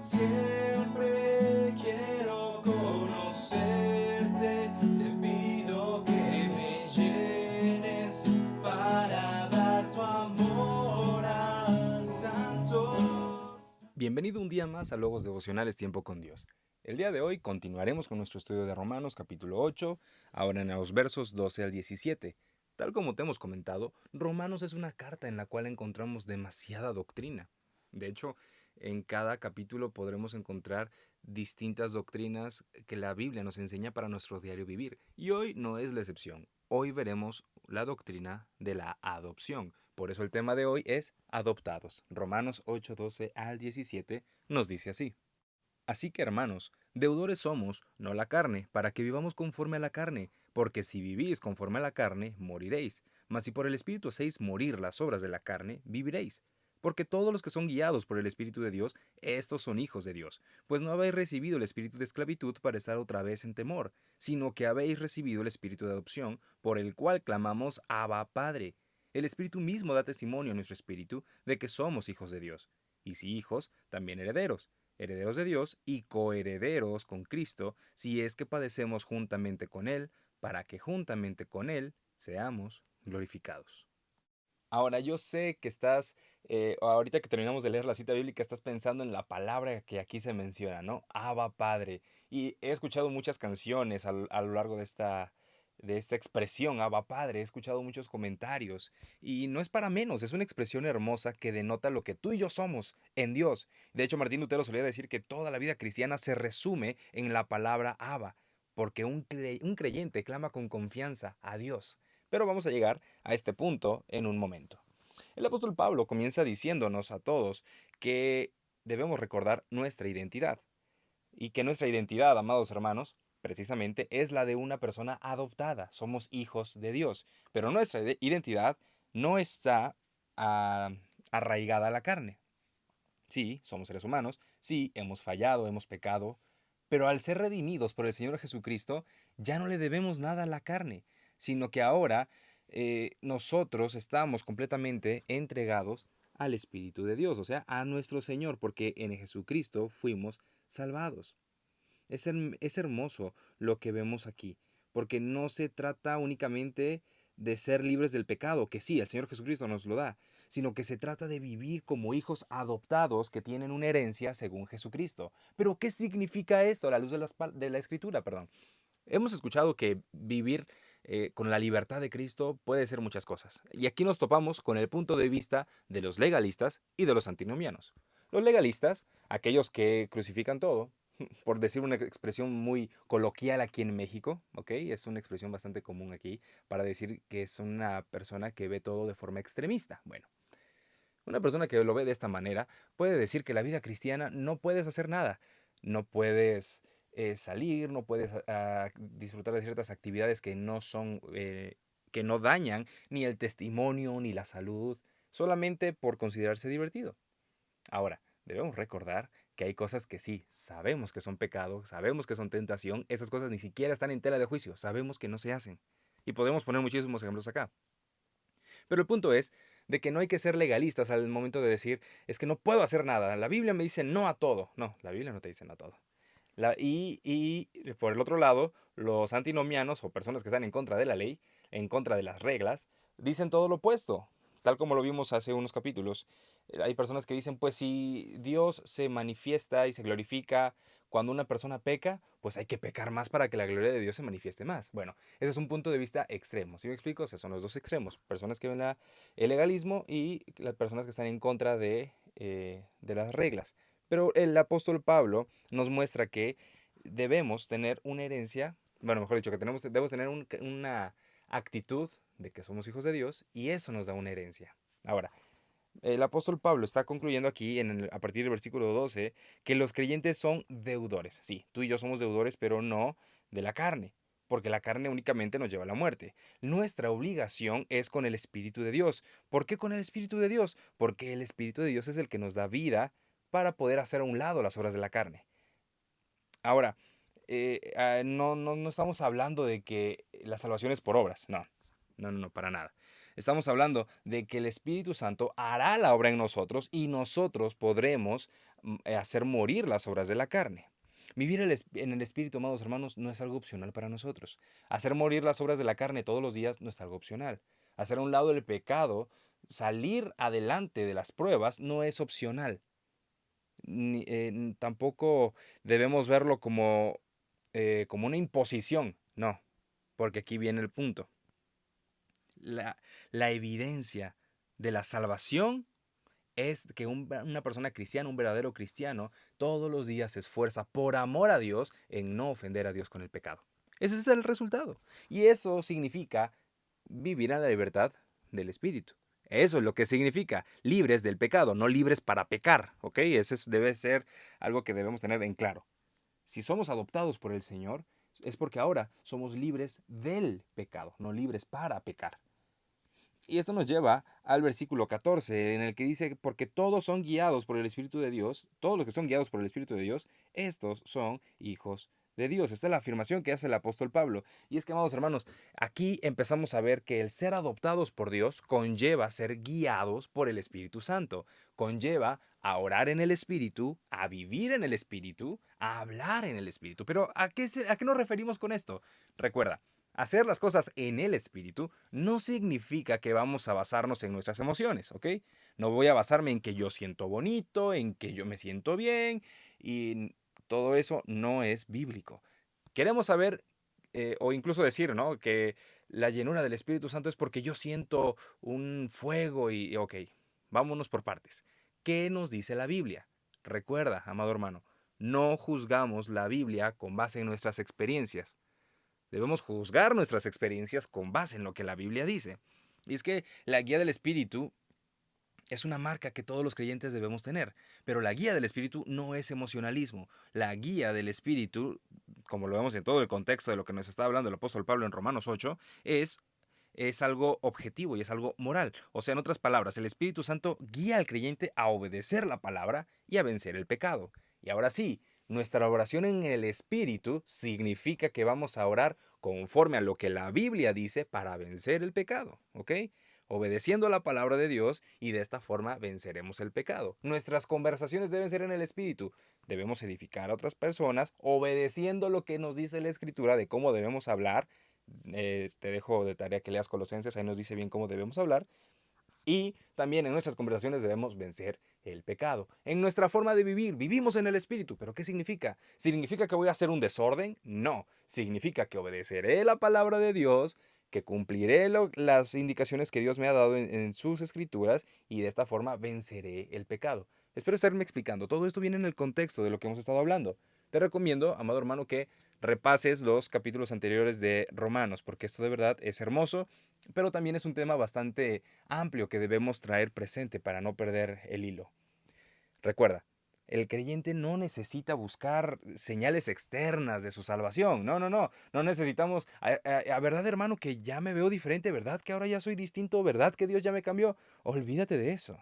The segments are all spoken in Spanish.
Siempre quiero conocerte, te pido que me llenes para dar tu amor al santo. Bienvenido un día más a Logos Devocionales Tiempo con Dios. El día de hoy continuaremos con nuestro estudio de Romanos capítulo 8, ahora en los versos 12 al 17. Tal como te hemos comentado, Romanos es una carta en la cual encontramos demasiada doctrina. De hecho, en cada capítulo podremos encontrar distintas doctrinas que la Biblia nos enseña para nuestro diario vivir. Y hoy no es la excepción. Hoy veremos la doctrina de la adopción. Por eso el tema de hoy es adoptados. Romanos 8, 12 al 17 nos dice así. Así que hermanos, deudores somos, no la carne, para que vivamos conforme a la carne, porque si vivís conforme a la carne, moriréis. Mas si por el Espíritu hacéis morir las obras de la carne, viviréis. Porque todos los que son guiados por el Espíritu de Dios, estos son hijos de Dios. Pues no habéis recibido el espíritu de esclavitud para estar otra vez en temor, sino que habéis recibido el espíritu de adopción, por el cual clamamos Abba Padre. El Espíritu mismo da testimonio a nuestro espíritu de que somos hijos de Dios. Y si hijos, también herederos, herederos de Dios y coherederos con Cristo, si es que padecemos juntamente con Él, para que juntamente con Él seamos glorificados. Ahora, yo sé que ahorita que terminamos de leer la cita bíblica, estás pensando en la palabra que aquí se menciona, ¿no? Abba Padre. Y he escuchado muchas canciones a lo largo de esta expresión, Abba Padre. He escuchado muchos comentarios. Y no es para menos, es una expresión hermosa que denota lo que tú y yo somos en Dios. De hecho, Martín Lutero solía decir que toda la vida cristiana se resume en la palabra Abba, porque un creyente clama con confianza a Dios. Pero vamos a llegar a este punto en un momento. El apóstol Pablo comienza diciéndonos a todos que debemos recordar nuestra identidad y que nuestra identidad, amados hermanos, precisamente es la de una persona adoptada. Somos hijos de Dios, pero nuestra identidad no está ah, arraigada a la carne. Sí, somos seres humanos, sí, hemos fallado, hemos pecado, pero al ser redimidos por el Señor Jesucristo, ya no le debemos nada a la carne, sino que ahora nosotros estamos completamente entregados al Espíritu de Dios, o sea, a nuestro Señor, porque en Jesucristo fuimos salvados. Es hermoso lo que vemos aquí, porque no se trata únicamente de ser libres del pecado, que sí, el Señor Jesucristo nos lo da, sino que se trata de vivir como hijos adoptados que tienen una herencia según Jesucristo. Pero, ¿qué significa esto a la luz de la Escritura? Perdón. Hemos escuchado que vivir con la libertad de Cristo puede ser muchas cosas. Y aquí nos topamos con el punto de vista de los legalistas y de los antinomianos. Los legalistas, aquellos que crucifican todo, por decir una expresión muy coloquial aquí en México, ¿ok? Es una expresión bastante común aquí para decir que es una persona que ve todo de forma extremista. Bueno, una persona que lo ve de esta manera puede decir que la vida cristiana no puedes hacer nada, no puedes salir, no puedes disfrutar de ciertas actividades que no dañan ni el testimonio ni la salud, solamente por considerarse divertido. Ahora, debemos recordar que hay cosas que sí, sabemos que son pecado, sabemos que son tentación, esas cosas ni siquiera están en tela de juicio, sabemos que no se hacen. Y podemos poner muchísimos ejemplos acá. Pero el punto es de que no hay que ser legalistas al momento de decir, es que no puedo hacer nada. La Biblia me dice no a todo. No, la Biblia no te dice no a todo. Y por el otro lado, los antinomianos o personas que están en contra de la ley, en contra de las reglas, dicen todo lo opuesto. Tal como lo vimos hace unos capítulos. Hay personas que dicen, pues si Dios se manifiesta y se glorifica cuando una persona peca, pues hay que pecar más para que la gloria de Dios se manifieste más. Bueno, ese es un punto de vista extremo. ¿Sí me explico? O sea, son los dos extremos. Personas que ven el legalismo y las personas que están en contra de las reglas. Pero el apóstol Pablo nos muestra que debemos tener una herencia, bueno, mejor dicho, que debemos tener una actitud de que somos hijos de Dios y eso nos da una herencia. Ahora, el apóstol Pablo está concluyendo aquí a partir del versículo 12 que los creyentes son deudores. Sí, tú y yo somos deudores, pero no de la carne, porque la carne únicamente nos lleva a la muerte. Nuestra obligación es con el Espíritu de Dios. ¿Por qué con el Espíritu de Dios? Porque el Espíritu de Dios es el que nos da vida para poder hacer a un lado las obras de la carne. Ahora, no estamos hablando de que la salvación es por obras, no, no, no, no, para nada. Estamos hablando de que el Espíritu Santo hará la obra en nosotros y nosotros podremos hacer morir las obras de la carne. Vivir en el Espíritu, amados hermanos, no es algo opcional para nosotros. Hacer morir las obras de la carne todos los días no es algo opcional. Hacer a un lado el pecado, salir adelante de las pruebas, no es opcional. Tampoco debemos verlo como una imposición, no, porque aquí viene el punto. La evidencia de la salvación es que una persona cristiana, un verdadero cristiano, todos los días se esfuerza por amor a Dios en no ofender a Dios con el pecado. Ese es el resultado. Y eso significa vivir en la libertad del Espíritu. Eso es lo que significa libres del pecado, no libres para pecar, ¿ok? Debe ser algo que debemos tener en claro. Si somos adoptados por el Señor, es porque ahora somos libres del pecado, no libres para pecar. Y esto nos lleva al versículo 14, en el que dice, porque todos son guiados por el Espíritu de Dios, todos los que son guiados por el Espíritu de Dios, estos son hijos de Dios. Esta es la afirmación que hace el apóstol Pablo. Y es que, amados hermanos, aquí empezamos a ver que el ser adoptados por Dios conlleva ser guiados por el Espíritu Santo, conlleva a orar en el Espíritu, a vivir en el Espíritu, a hablar en el Espíritu. Pero a qué nos referimos con esto? Recuerda, hacer las cosas en el Espíritu no significa que vamos a basarnos en nuestras emociones, ¿ok? No voy a basarme en que yo siento bonito, en que yo me siento bien, y todo eso no es bíblico. Queremos saber, o incluso decir, ¿no? Que la llenura del Espíritu Santo es porque yo siento un fuego ok, vámonos por partes. ¿Qué nos dice la Biblia? Recuerda, amado hermano, no juzgamos la Biblia con base en nuestras experiencias. Debemos juzgar nuestras experiencias con base en lo que la Biblia dice. Y es que la guía del Espíritu es una marca que todos los creyentes debemos tener, pero la guía del Espíritu no es emocionalismo. La guía del Espíritu, como lo vemos en todo el contexto de lo que nos está hablando el apóstol Pablo en Romanos 8, es algo objetivo y es algo moral. O sea, en otras palabras, el Espíritu Santo guía al creyente a obedecer la palabra y a vencer el pecado. Y ahora sí, nuestra oración en el Espíritu significa que vamos a orar conforme a lo que la Biblia dice para vencer el pecado, ¿ok? Obedeciendo a la palabra de Dios y de esta forma venceremos el pecado. Nuestras conversaciones deben ser en el Espíritu. Debemos edificar a otras personas obedeciendo lo que nos dice la Escritura de cómo debemos hablar. Te dejo de tarea que leas Colosenses, ahí nos dice bien cómo debemos hablar. Y también en nuestras conversaciones debemos vencer el pecado. En nuestra forma de vivir, vivimos en el Espíritu. ¿Pero qué significa? ¿Significa que voy a hacer un desorden? No. Significa que obedeceré la palabra de Dios, que cumpliré las indicaciones que Dios me ha dado en sus escrituras y de esta forma venceré el pecado. Espero estarme explicando. Todo esto viene en el contexto de lo que hemos estado hablando. Te recomiendo, amado hermano, que repases los capítulos anteriores de Romanos, porque esto de verdad es hermoso, pero también es un tema bastante amplio que debemos traer presente para no perder el hilo. Recuerda, el creyente no necesita buscar señales externas de su salvación. No, no, no. No necesitamos, verdad, hermano, que ya me veo diferente, verdad que ahora ya soy distinto, verdad que Dios ya me cambió. Olvídate de eso.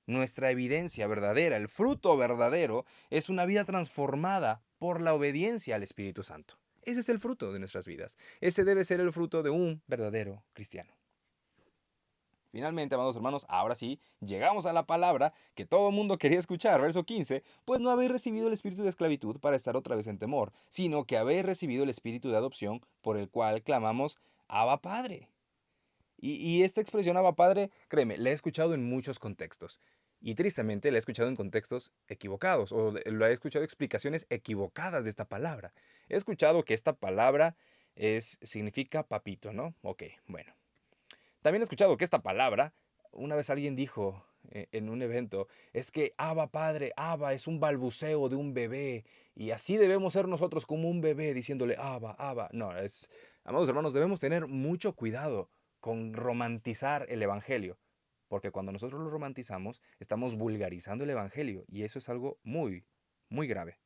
Nuestra evidencia verdadera, el fruto verdadero, es una vida transformada por la obediencia al Espíritu Santo. Ese es el fruto de nuestras vidas. Ese debe ser el fruto de un verdadero cristiano. Finalmente, amados hermanos, ahora sí, llegamos a la palabra que todo el mundo quería escuchar, verso 15, pues no habéis recibido el espíritu de esclavitud para estar otra vez en temor, sino que habéis recibido el espíritu de adopción por el cual clamamos, Abba Padre. Y esta expresión Abba Padre, créeme, la he escuchado en muchos contextos. Y tristemente la he escuchado en contextos equivocados, o lo he escuchado explicaciones equivocadas de esta palabra. He escuchado que esta palabra significa papito, ¿no? Ok, bueno. También he escuchado que esta palabra, una vez alguien dijo en un evento, es que Abba Padre, Abba es un balbuceo de un bebé y así debemos ser nosotros como un bebé diciéndole Abba, Abba. No, amados hermanos, debemos tener mucho cuidado con romantizar el Evangelio, porque cuando nosotros lo romantizamos, estamos vulgarizando el Evangelio y eso es algo muy, muy grave.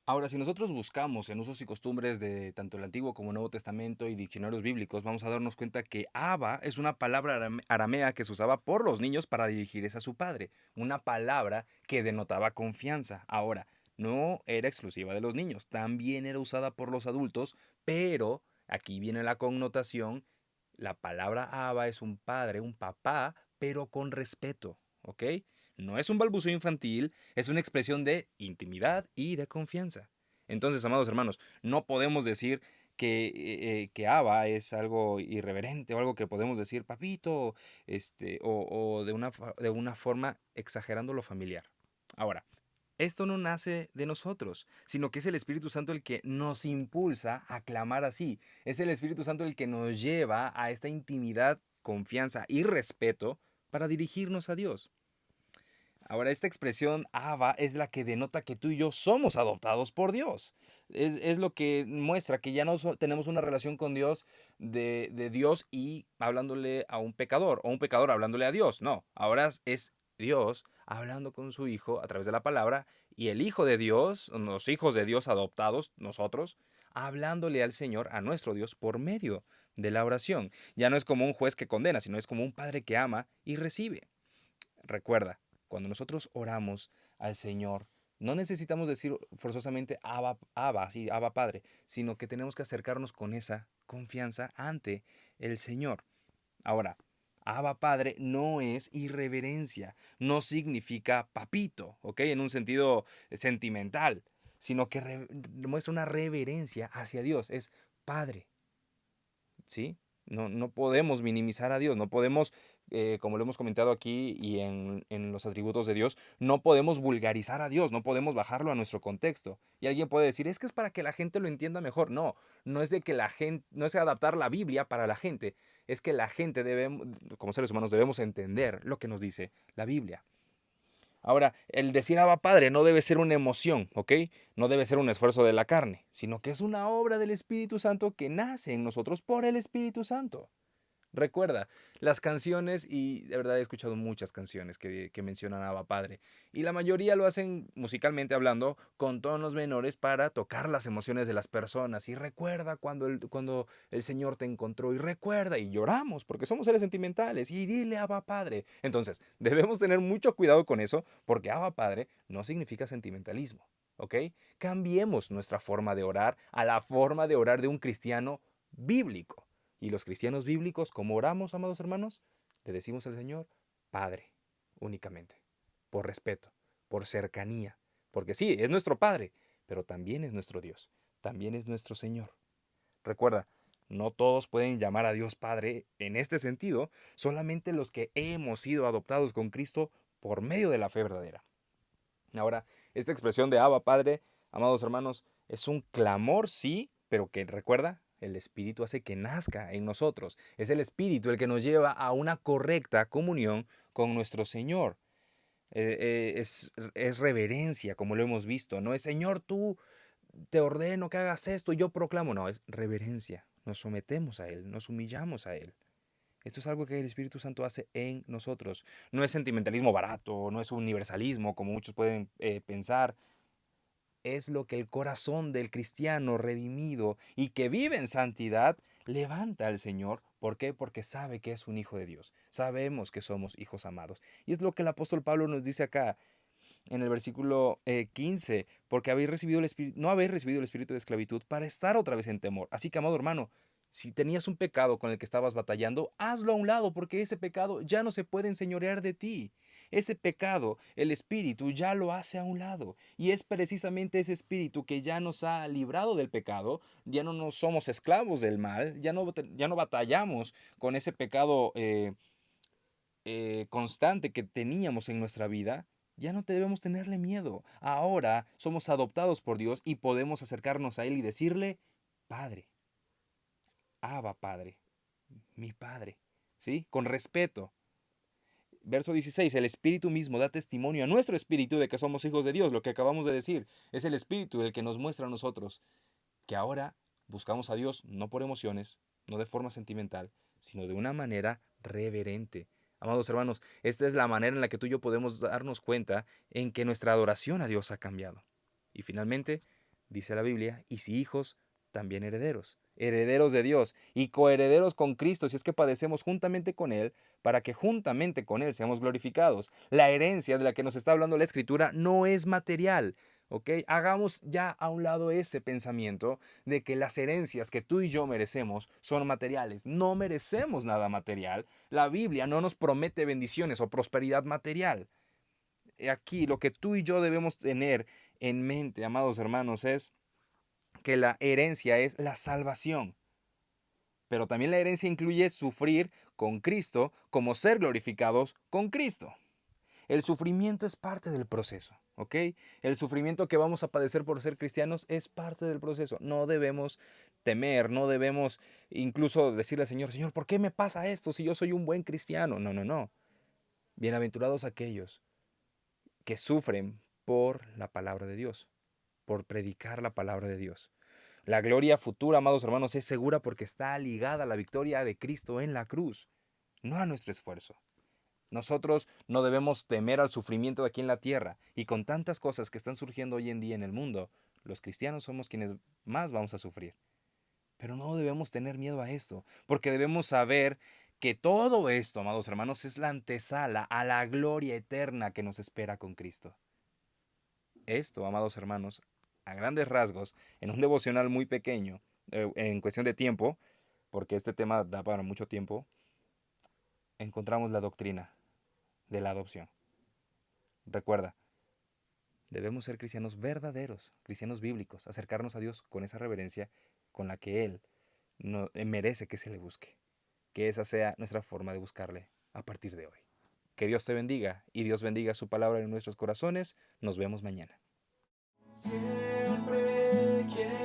Ahora, si nosotros buscamos en usos y costumbres de tanto el Antiguo como el Nuevo Testamento y diccionarios bíblicos, vamos a darnos cuenta que Abba es una palabra aramea que se usaba por los niños para dirigirse a su padre, una palabra que denotaba confianza. Ahora, no era exclusiva de los niños, también era usada por los adultos, pero aquí viene la connotación la palabra Abba es un padre, un papá, pero con respeto, ¿ok? No es un balbuceo infantil, es una expresión de intimidad y de confianza. Entonces, amados hermanos, no podemos decir que Abba es algo irreverente o algo que podemos decir papito, o de una forma exagerando lo familiar. Ahora, esto no nace de nosotros, sino que es el Espíritu Santo el que nos impulsa a clamar así. Es el Espíritu Santo el que nos lleva a esta intimidad, confianza y respeto para dirigirnos a Dios. Ahora, esta expresión Abba es la que denota que tú y yo somos adoptados por Dios. Es lo que muestra que ya no tenemos una relación con Dios de Dios y hablándole a un pecador, o un pecador hablándole a Dios. No, ahora es Dios hablando con su Hijo a través de la palabra y el Hijo de Dios, los hijos de Dios adoptados, nosotros, hablándole al Señor, a nuestro Dios, por medio de la oración. Ya no es como un juez que condena, sino es como un padre que ama y recibe. Recuerda, cuando nosotros oramos al Señor, no necesitamos decir forzosamente Abba, Abba, sí, Abba Padre, sino que tenemos que acercarnos con esa confianza ante el Señor. Ahora, Abba Padre no es irreverencia, no significa papito, ¿ok? En un sentido sentimental, sino que muestra una reverencia hacia Dios, es Padre. ¿Sí? No podemos minimizar a Dios, no podemos, como lo hemos comentado aquí y en los atributos de Dios, no podemos vulgarizar a Dios, no podemos bajarlo a nuestro contexto. Y alguien puede decir, es que es para que la gente lo entienda mejor. No, no es de que la gente, no es adaptar la Biblia para la gente, es que la gente debemos, como seres humanos, debemos entender lo que nos dice la Biblia. Ahora, el decir Abba Padre no debe ser una emoción, ¿ok? No debe ser un esfuerzo de la carne, sino que es una obra del Espíritu Santo que nace en nosotros por el Espíritu Santo. Recuerda, las canciones, y de verdad he escuchado muchas canciones que mencionan a Abba Padre, y la mayoría lo hacen musicalmente hablando con tonos menores para tocar las emociones de las personas. Y recuerda cuando el Señor te encontró, y recuerda, y lloramos porque somos seres sentimentales, y dile Abba Padre. Entonces, debemos tener mucho cuidado con eso, porque Abba Padre no significa sentimentalismo, ¿ok? Cambiemos nuestra forma de orar a la forma de orar de un cristiano bíblico. Y los cristianos bíblicos, ¿cómo oramos, amados hermanos? Le decimos al Señor, Padre, únicamente, por respeto, por cercanía, porque sí, es nuestro Padre, pero también es nuestro Dios, también es nuestro Señor. Recuerda, no todos pueden llamar a Dios Padre en este sentido, solamente los que hemos sido adoptados con Cristo por medio de la fe verdadera. Ahora, esta expresión de Abba Padre, amados hermanos, es un clamor, sí, pero que recuerda, el Espíritu hace que nazca en nosotros. Es el Espíritu el que nos lleva a una correcta comunión con nuestro Señor. Es reverencia, como lo hemos visto. No es, Señor, tú te ordeno que hagas esto, yo proclamo. No, es reverencia. Nos sometemos a Él, nos humillamos a Él. Esto es algo que el Espíritu Santo hace en nosotros. No es sentimentalismo barato, no es universalismo, como muchos pueden pensar. Es lo que el corazón del cristiano redimido y que vive en santidad levanta al Señor. ¿Por qué? Porque sabe que es un hijo de Dios. Sabemos que somos hijos amados. Y es lo que el apóstol Pablo nos dice acá en el versículo 15, porque habéis recibido el espíritu, no habéis recibido el espíritu de esclavitud para estar otra vez en temor. Así que, amado hermano, si tenías un pecado con el que estabas batallando, hazlo a un lado, porque ese pecado ya no se puede enseñorear de ti. Ese pecado, el espíritu ya lo hace a un lado. Y es precisamente ese espíritu que ya nos ha librado del pecado, ya no nos somos esclavos del mal, ya no batallamos con ese pecado constante que teníamos en nuestra vida. Ya no debemos tenerle miedo. Ahora somos adoptados por Dios y podemos acercarnos a Él y decirle, Padre, Abba Padre, mi Padre, ¿sí? Con respeto. Verso 16, el Espíritu mismo da testimonio a nuestro espíritu de que somos hijos de Dios, lo que acabamos de decir. Es el Espíritu el que nos muestra a nosotros que ahora buscamos a Dios no por emociones, no de forma sentimental, sino de una manera reverente. Amados hermanos, esta es la manera en la que tú y yo podemos darnos cuenta en que nuestra adoración a Dios ha cambiado. Y finalmente, dice la Biblia, y si hijos, también herederos, herederos de Dios y coherederos con Cristo, si es que padecemos juntamente con Él, para que juntamente con Él seamos glorificados. La herencia de la que nos está hablando la Escritura no es material, ¿ok? Hagamos ya a un lado ese pensamiento de que las herencias que tú y yo merecemos son materiales. No merecemos nada material. La Biblia no nos promete bendiciones o prosperidad material. Aquí lo que tú y yo debemos tener en mente, amados hermanos, es que la herencia es la salvación. Pero también la herencia incluye sufrir con Cristo como ser glorificados con Cristo. El sufrimiento es parte del proceso, ¿ok? El sufrimiento que vamos a padecer por ser cristianos es parte del proceso. No debemos temer, no debemos incluso decirle al Señor, Señor, ¿por qué me pasa esto si yo soy un buen cristiano? No, no, no. Bienaventurados aquellos que sufren por la palabra de Dios, por predicar la palabra de Dios. La gloria futura, amados hermanos, es segura porque está ligada a la victoria de Cristo en la cruz, no a nuestro esfuerzo. Nosotros no debemos temer al sufrimiento de aquí en la tierra, y con tantas cosas que están surgiendo hoy en día en el mundo, los cristianos somos quienes más vamos a sufrir. Pero no debemos tener miedo a esto, porque debemos saber que todo esto, amados hermanos, es la antesala a la gloria eterna que nos espera con Cristo. Esto, amados hermanos, a grandes rasgos, en un devocional muy pequeño, en cuestión de tiempo, porque este tema da para mucho tiempo, encontramos la doctrina de la adopción. Recuerda, debemos ser cristianos verdaderos, cristianos bíblicos, acercarnos a Dios con esa reverencia con la que Él no, merece que se le busque. Que esa sea nuestra forma de buscarle a partir de hoy. Que Dios te bendiga y Dios bendiga su palabra en nuestros corazones. Nos vemos mañana. Siempre quiero